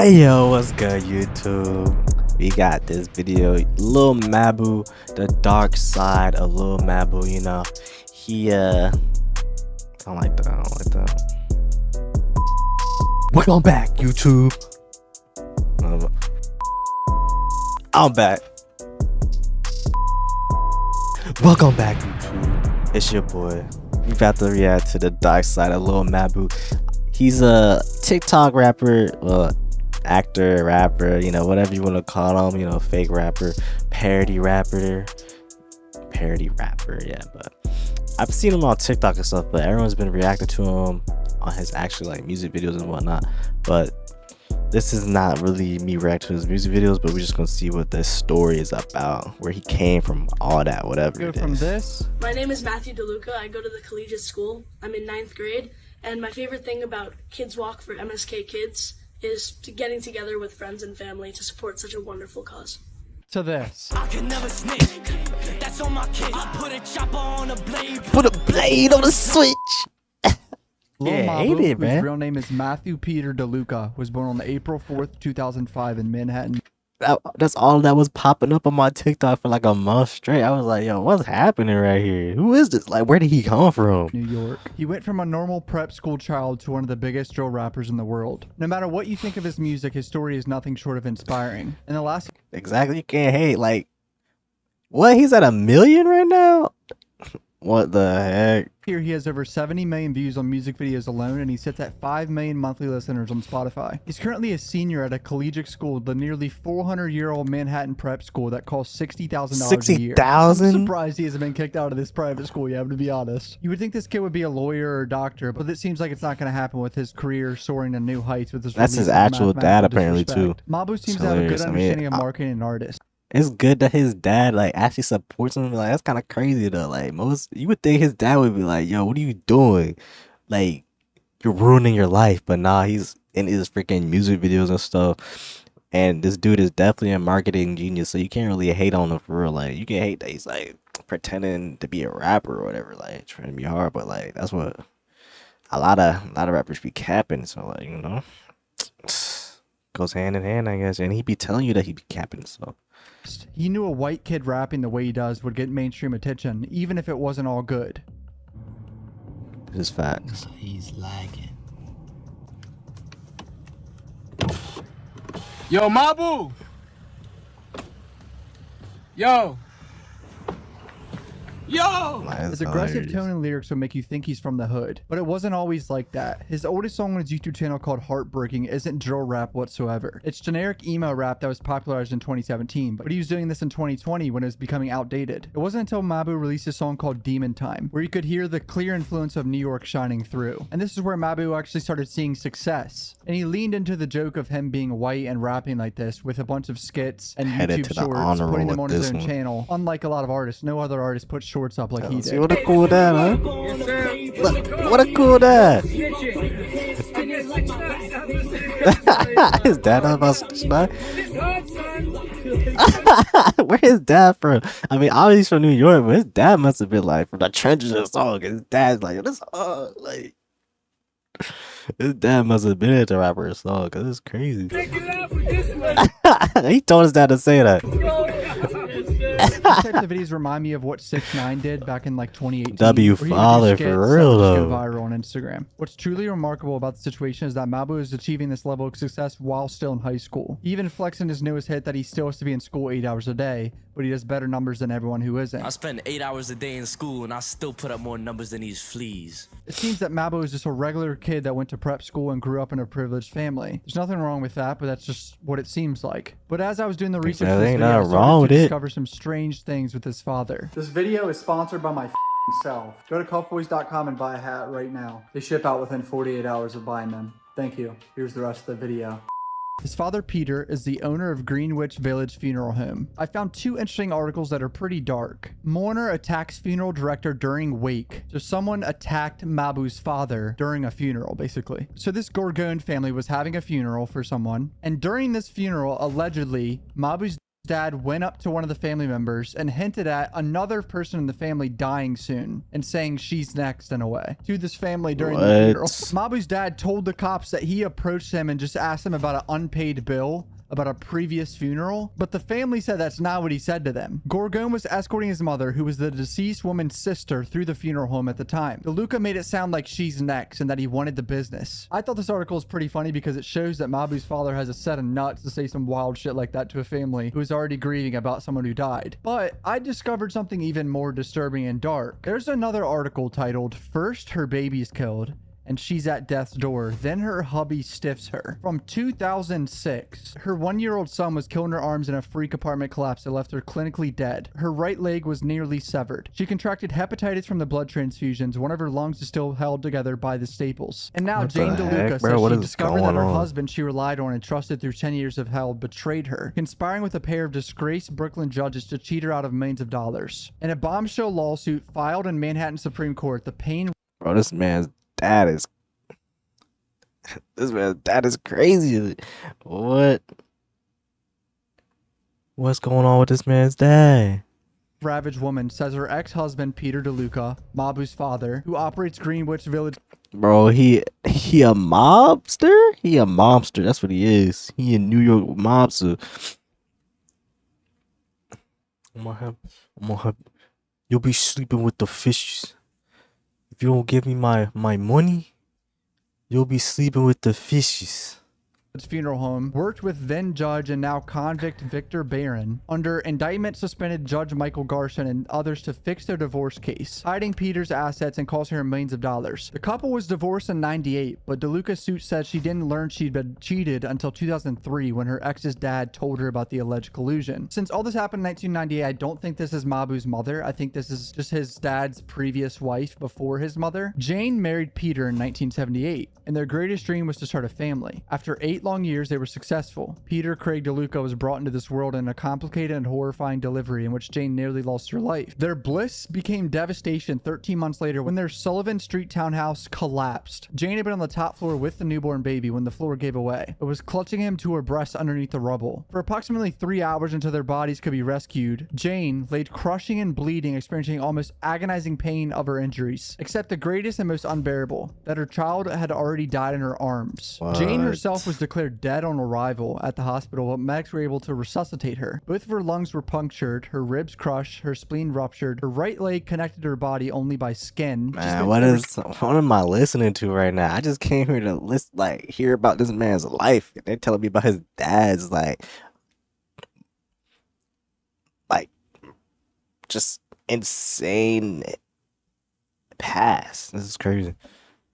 Hey yo, what's good YouTube? We got this video, Lil Mabu, the dark side of Lil Mabu, you know. He I don't like that. Welcome back, YouTube. I'm back. Welcome back, YouTube. It's your boy. We about to react to the dark side of Lil Mabu. He's a TikTok rapper, actor, rapper, you know, whatever you want to call him, you know, fake rapper, parody rapper, yeah. But I've seen him on TikTok and stuff, but everyone's been reacting to him on his actual like music videos and whatnot. But this is not really me reacting to his music videos, but we're just gonna see what this story is about, where he came from, all that, whatever it is. My name is Matthew DeLuca. I go to the collegiate school. I'm in 9th grade, and my favorite thing about Kids Walk for MSK Kids is getting together with friends and family to support such a wonderful cause. To this. I can never snitch. That's on my kid. I put a chopper on a blade. Put a blade on the switch. Lil Yeah, Mabu, hate it, man. whose real name is Matthew Peter DeLuca, was born on April 4th, 2005 in Manhattan. That's all that was popping up on my TikTok for like a month straight. I was like, yo, what's happening right here? Who is this? Like, where did he come from? New York. He went from a normal prep school child to one of the biggest drill rappers in the world. No matter what you think of his music, his story is nothing short of inspiring. In the last Exactly, you can't hate. Like, what? He's at 1 million right now? What the heck? year, he has over 70 million views on music videos alone, and he sits at 5 million monthly listeners on Spotify. He's currently a senior at a collegiate school, the nearly 400-year-old Manhattan prep school that costs $60,000 a year. $60,000? I'm surprised he hasn't been kicked out of this private school yet, to be honest. You would think this kid would be a lawyer or a doctor, but it seems like it's not going to happen with his career soaring to new heights with his That's his actual dad, apparently, too. Mabu seems to have a good understanding of marketing and artists. It's good that his dad like actually supports him. Like, that's kind of crazy though. Like, you would think his dad would be like, yo, what are you doing? Like, you're ruining your life. But nah, he's in his freaking music videos and stuff. And this dude is definitely a marketing genius, so you can't really hate on him for real. Like, you can hate that he's like pretending to be a rapper or whatever, like trying to be hard, but like that's what a lot of rappers be capping. So like, you know, goes hand in hand, I guess. And he be telling you that he be capping, so he knew a white kid rapping the way he does would get mainstream attention, even if it wasn't all good. This is facts. He's lagging. Yo, Mabu! Yo! Yo! His aggressive tone and lyrics would make you think he's from the hood, but it wasn't always like that. His oldest song on his YouTube channel called Heartbreaking isn't drill rap whatsoever. It's generic emo rap that was popularized in 2017, but he was doing this in 2020 when it was becoming outdated. It wasn't until Mabu released a song called Demon Time, where you could hear the clear influence of New York shining through. And this is where Mabu actually started seeing success. And he leaned into the joke of him being white and rapping like this with a bunch of skits and YouTube shorts, putting them on his own channel. Unlike a lot of artists, no other artist put shorts up like he did. What a cool dad, huh? What a cool dad. His dad not about snot. Where his dad from? I mean, obviously he's from New York, but his dad must have been like from the trenches of the song. His dad's like, this like his dad must have been into rapper song, cause it's crazy. He told his dad to say that. These types of videos remind me of what 6ix9ine did back in like 2018. W father for real though. Go viral on Instagram. What's truly remarkable about the situation is that Mabu is achieving this level of success while still in high school. He even flexed in his newest hit that he still has to be in school 8 hours a day, but he does better numbers than everyone who isn't. I spend 8 hours a day in school and I still put up more numbers than these fleas. It seems that Mabu is just a regular kid that went to prep school and grew up in a privileged family. There's nothing wrong with that, but that's just what it seems like. But as I was doing the research for this video, I started to discover some strange things with his father. This video is sponsored by my self. Go to cuffboys.com and buy a hat right now. They ship out within 48 hours of buying them. Thank you. Here's the rest of the video. His father, Peter, is the owner of Greenwich Village Funeral Home. I found 2 interesting articles that are pretty dark. Mourner attacks funeral director during wake. So someone attacked Mabu's father during a funeral, basically. So this Gorgone family was having a funeral for someone, and during this funeral, allegedly, Mabu's Dad went up to one of the family members and hinted at another person in the family dying soon and saying she's next in a way to this family during the funeral. Mabu's dad told the cops that he approached him and just asked him about an unpaid bill about a previous funeral, but the family said that's not what he said to them. Gorgon was escorting his mother, who was the deceased woman's sister, through the funeral home at the time. DeLuca made it sound like she's next and that he wanted the business. I thought this article is pretty funny because it shows that Mabu's father has a set of nuts to say some wild shit like that to a family who is already grieving about someone who died. But I discovered something even more disturbing and dark. There's another article titled, "First Her Baby's Killed and She's at Death's Door, Then Her Hubby Stiffs Her." From 2006, her 1-year-old son was killed in her arms in a freak apartment collapse that left her clinically dead. Her right leg was nearly severed. She contracted hepatitis from the blood transfusions. One of her lungs is still held together by the staples. And now Jane DeLuca says she discovered that her husband she relied on and trusted through 10 years of hell betrayed her, conspiring with a pair of disgraced Brooklyn judges to cheat her out of millions of dollars. In a bombshell lawsuit filed in Manhattan Supreme Court, the pain... Bro, this man's dad is crazy. What's going on with this man's dad? Ravaged woman says her ex-husband Peter DeLuca, Mabu's father, who operates Greenwich Village... Bro, he a mobster? He a mobster. That's what he is. He a New York mobster. I'm gonna have you'll be sleeping with the fishes. If you don't give me my money, you'll be sleeping with the fishes. Funeral home worked with then judge and now convict Victor Barron under indictment suspended Judge Michael Garson and others to fix their divorce case, hiding Peter's assets and costing her millions of dollars. The couple was divorced in '98, but DeLuca's suit said she didn't learn she'd been cheated until 2003 when her ex's dad told her about the alleged collusion. Since all this happened in 1998, I don't think this is Mabu's mother. I think this is just his dad's previous wife before his mother. Jane married Peter in 1978, and their greatest dream was to start a family. After 8 long years, they were successful. Peter Craig DeLuca was brought into this world in a complicated and horrifying delivery in which Jane nearly lost her life. Their bliss became devastation 13 months later when their Sullivan Street townhouse collapsed. Jane had been on the top floor with the newborn baby when the floor gave away. It was clutching him to her breast underneath the rubble. For approximately 3 hours until their bodies could be rescued, Jane laid crushing and bleeding, experiencing almost agonizing pain of her injuries, except the greatest and most unbearable, that her child had already died in her arms. What? Jane herself was declared dead on arrival at the hospital, but medics were able to resuscitate her. Both of her lungs were punctured, her ribs crushed, her spleen ruptured, her right leg connected to her body only by skin. Man, what am I listening to right now? I just came here to hear about this man's life, and they're telling me about his dad's just insane past. This is crazy.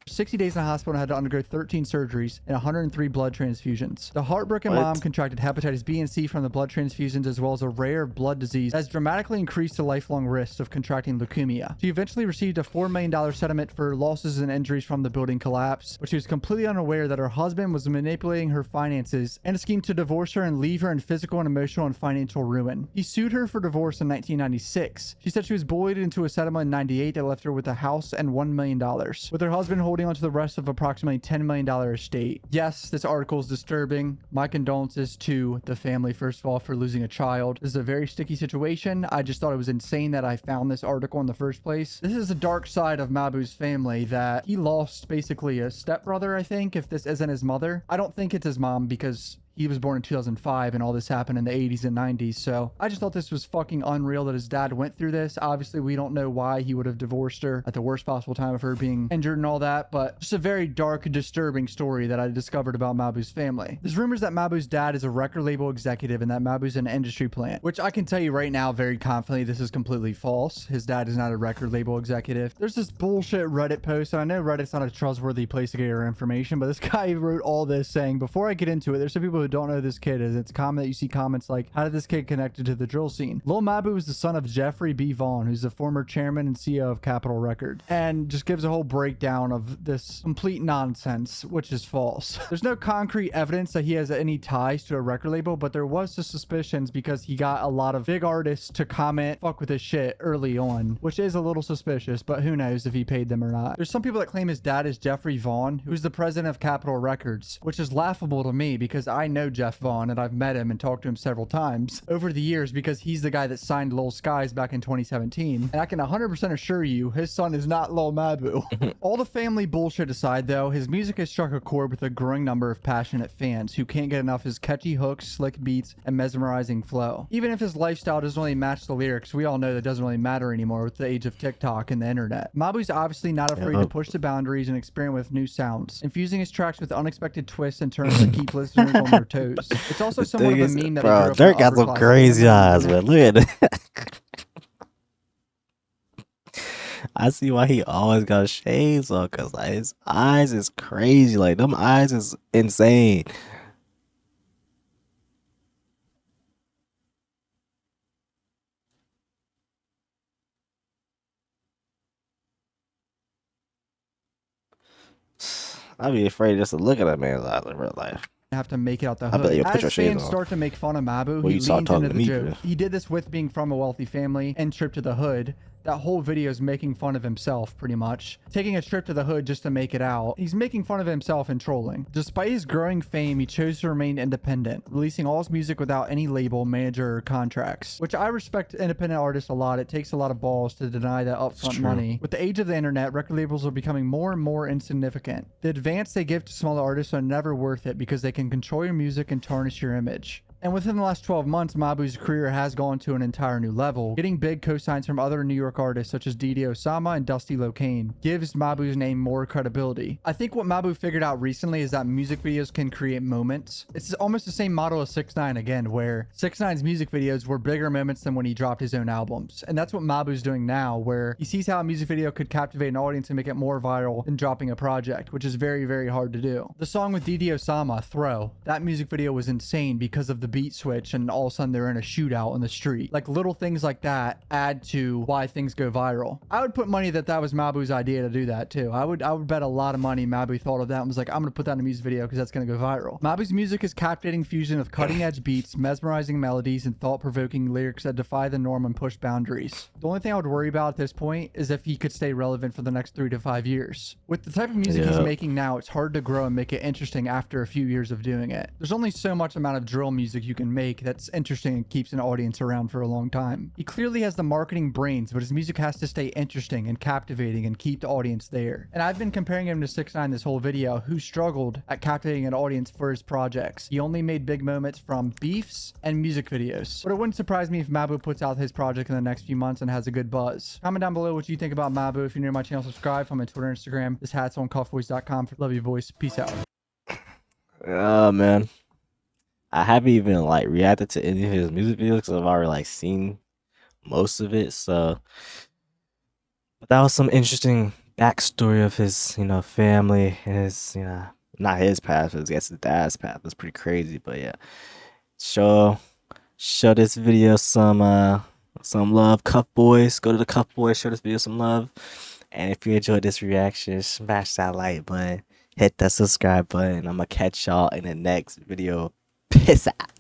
60 days in the hospital and had to undergo 13 surgeries and 103 blood transfusions. The heartbroken mom contracted hepatitis B and C from the blood transfusions, as well as a rare blood disease that has dramatically increased the lifelong risks of contracting leukemia. She eventually received a $4 million settlement for losses and injuries from the building collapse, but she was completely unaware that her husband was manipulating her finances and a scheme to divorce her and leave her in physical and emotional and financial ruin. He sued her for divorce in 1996. She said she was bullied into a settlement in 98 that left her with a house and $1 million, with her husband holding on to the rest of approximately $10 million estate. Yes, this article is disturbing. My condolences to the family, first of all, for losing a child. This is a very sticky situation. I just thought it was insane that I found this article in the first place. This is the dark side of Mabu's family, that he lost basically a stepbrother, I think, if this isn't his mother. I don't think it's his mom because he was born in 2005 and all this happened in the 80s and 90s. So I just thought this was fucking unreal that his dad went through this. Obviously, we don't know why he would have divorced her at the worst possible time of her being injured and all that, but just a very dark, disturbing story that I discovered about Mabu's family. There's rumors that Mabu's dad is a record label executive and that Mabu's an industry plant, which I can tell you right now very confidently this is completely false. His dad is not a record label executive. There's this bullshit Reddit post, and I know Reddit's not a trustworthy place to get your information, but this guy wrote all this saying, before I get into it, there's some people who don't know who this kid is. It's common that you see comments like, how did this kid connected to the drill scene? Lil Mabu is the son of Jeffrey B. Vaughn, who's the former chairman and CEO of Capitol Records, and just gives a whole breakdown of this complete nonsense, which is false. There's no concrete evidence that he has any ties to a record label, but there was the suspicions because he got a lot of big artists to comment, fuck with his shit early on, which is a little suspicious, but who knows if he paid them or not. There's some people that claim his dad is Jeffrey Vaughn, who's the president of Capitol Records, which is laughable to me because I know know Jeff Vaughn, and I've met him and talked to him several times over the years because he's the guy that signed Lil Skies back in 2017. And I can 100% assure you, his son is not Lil Mabu. All the family bullshit aside, though, his music has struck a chord with a growing number of passionate fans who can't get enough of his catchy hooks, slick beats, and mesmerizing flow. Even if his lifestyle doesn't really match the lyrics, we all know that doesn't really matter anymore with the age of TikTok and the internet. Mabu's obviously not afraid to push the boundaries and experiment with new sounds, infusing his tracks with unexpected twists and turns that keep listeners on their toes. It's also somewhat of a meme that bro, Dirk got some crazy eyes, man. Look at it. I see why he always got shades on, cause like his eyes is crazy. Like them eyes is insane. I'd be afraid just to look at that man's eyes in real life. Have to make it out the hood. As fans start to make fun of Mabu, he leans into the joke. He did this with being from a wealthy family and trip to the hood. That whole video is making fun of himself, pretty much. Taking a trip to the hood just to make it out. He's making fun of himself and trolling. Despite his growing fame, he chose to remain independent, releasing all his music without any label, manager, or contracts. Which I respect independent artists a lot. It takes a lot of balls to deny that upfront money. With the age of the internet, record labels are becoming more and more insignificant. The advance they give to smaller artists are never worth it because they can control your music and tarnish your image. And within the last 12 months, Mabu's career has gone to an entire new level. Getting big co-signs from other New York artists such as Didi Osama and Dusty Locane gives Mabu's name more credibility. I think what Mabu figured out recently is that music videos can create moments. It's almost the same model as 6ix9ine again, where 6ix9ine's music videos were bigger moments than when he dropped his own albums. And that's what Mabu's doing now, where he sees how a music video could captivate an audience and make it more viral than dropping a project, which is very, very hard to do. The song with Didi Osama, Throw, that music video was insane because of the beat switch and all of a sudden they're in a shootout in the street. Like little things like that add to why things go viral. I would put money that that was Mabu's idea to do that too. I would bet a lot of money Mabu thought of that and was like, I'm gonna put that in a music video because that's gonna go viral. Mabu's music is captivating fusion of cutting edge beats, mesmerizing melodies, and thought-provoking lyrics that defy the norm and push boundaries. The only thing I would worry about at this point is if he could stay relevant for the next 3 to 5 years. With the type of music he's making now, it's hard to grow and make it interesting after a few years of doing it. There's only so much amount of drill music you can make that's interesting and keeps an audience around for a long time. He clearly has the marketing brains, but his music has to stay interesting and captivating and keep the audience there. And I've been comparing him to 6ix9ine this whole video, who struggled at captivating an audience for his projects. He only made big moments from beefs and music videos. But it wouldn't surprise me if Mabu puts out his project in the next few months and has a good buzz. Comment down below what you think about Mabu. If you're new to my channel, subscribe. Follow me on Twitter, Instagram. This hat's on cuffboys.com. Love you, boys. Peace out. Oh, man. I haven't even like reacted to any of his music videos because I've already like seen most of it. So, but that was some interesting backstory of his, family and his, not his past, but I guess his dad's path. It's pretty crazy. But yeah, show this video some love, Cuff Boys. Go to the Cuff Boys, show this video some love. And if you enjoyed this reaction, smash that like button, hit that subscribe button. I'm gonna catch y'all in the next video. Peace out.